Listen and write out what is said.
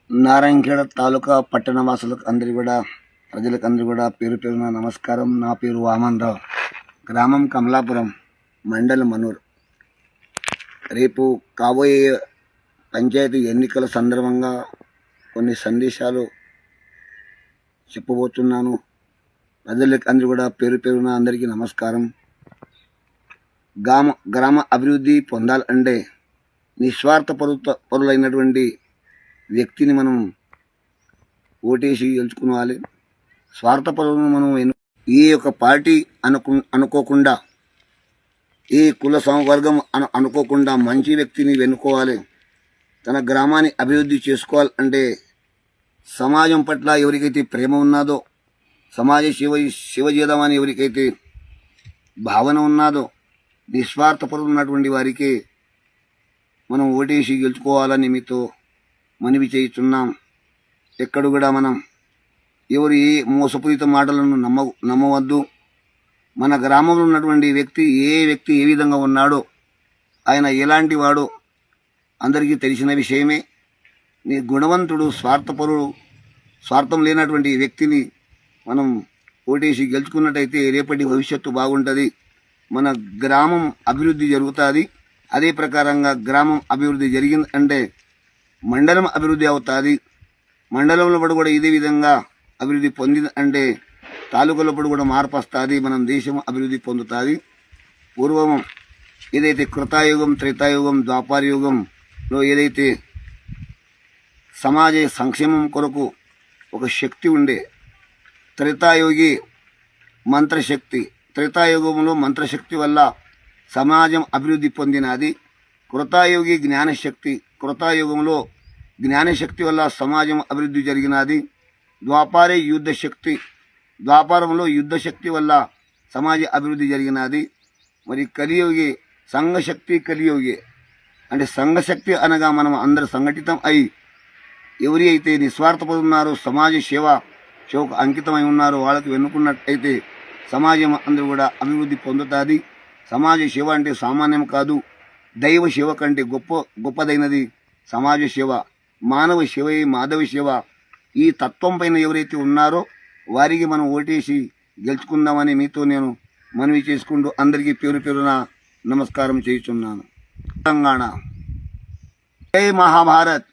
నారాయణఖేడ్ తాలూకా పట్టణ వాసులకు అందరి కూడా ప్రజలకు అందరి కూడా పేరు పేరున నమస్కారం. నా పేరు వామన్ రావు, గ్రామం కమలాపురం, మండలం మనూర్. రేపు కాబోయే పంచాయతీ ఎన్నికల సందర్భంగా కొన్ని సందేశాలు చెప్పబోతున్నాను. ప్రజలకు అందరి కూడా పేరు పేరున అందరికీ నమస్కారం. గ్రామ అభివృద్ధి పొందాలంటే నిస్వార్థ పరులైనటువంటి వ్యక్తిని మనం ఓటేసి గెలుచుకోవాలి. స్వార్థపరులను మనం ఏ ఒక పార్టీ అనుకోకుండా, ఏ కుల సంవర్గం అనుకోకుండా మంచి వ్యక్తిని వెనుకోవాలి. తన గ్రామాన్ని అభివృద్ధి చేసుకోవాలంటే సమాజం పట్ల ఎవరికైతే ప్రేమ ఉన్నదో, సమాజ సేవ చేద్దామని ఎవరికైతే భావన ఉన్నదో, నిస్వార్థపరులు ఉన్నటువంటి వారికి మనం ఓటేసి గెలుచుకోవాలని మీతో మనవి చేస్తున్నాం. ఎక్కడ కూడా మనం ఎవరు ఏ మోసపూరిత మాటలను నమ్మవద్దు. మన గ్రామంలో ఉన్నటువంటి వ్యక్తి ఏ విధంగా ఉన్నాడో, ఆయన ఎలాంటి వాడో అందరికీ తెలిసిన విషయమే. నీ గుణవంతుడు, స్వార్థం లేనటువంటి వ్యక్తిని మనం ఓటేసి గెలుచుకున్నట్టయితే రేపటి భవిష్యత్తు బాగుంటుంది. మన గ్రామం అభివృద్ధి జరుగుతుంది. అదే ప్రకారంగా గ్రామం అభివృద్ధి జరిగిందంటే మండలం అభివృద్ధి అవుతుంది. మండలంలో కూడా ఇదే విధంగా అభివృద్ధి పొందింది అంటే తాలూకాలో కూడా మార్పు వస్తుంది. మనం దేశం అభివృద్ధి పొందుతుంది. పూర్వం ఏదైతే కృతాయుగం, త్రేతాయుగం, ద్వాపార యుగంలో ఏదైతే సమాజ సంక్షేమం కొరకు ఒక శక్తి ఉండే, త్రేతాయుగి మంత్రశక్తి, త్రేతాయుగంలో మంత్రశక్తి వల్ల సమాజం అభివృద్ధి పొందినది. కృతాయుగి జ్ఞానశక్తి, కృతాయుగంలో జ్ఞానశక్తి వల్ల సమాజం అభివృద్ధి జరిగినది. ద్వాపారే యుద్ధశక్తి, ద్వాపారంలో యుద్ధశక్తి వల్ల సమాజ అభివృద్ధి జరిగినది. మరి కలియుగి సంఘశక్తి, కలియుగి అంటే సంఘశక్తి అనగా మనం అందరూ సంఘటితం అయి ఎవరి అయితే నిస్వార్థపడున్నారో, సమాజ సేవకు అంకితమై ఉన్నారో వాళ్ళకి వెన్నుకున్నట్టయితే సమాజం అందరూ కూడా అభివృద్ధి పొందుతుంది. సమాజ సేవ అంటే సామాన్యం కాదు. దైవ సేవ కంటే గొప్పదైనది సమాజ సేవ. మానవ సేవయే మాధవ సేవ. ఈ తత్వం పైన ఎవరైతే ఉన్నారో వారికి మనం ఓటేసి గెలుచుకుందామని మీతో నేను మనవి చేసుకుంటూ అందరికీ పేరు పేరున నమస్కారం చేస్తున్నాను. తెలంగాణ జై మహాభారత్.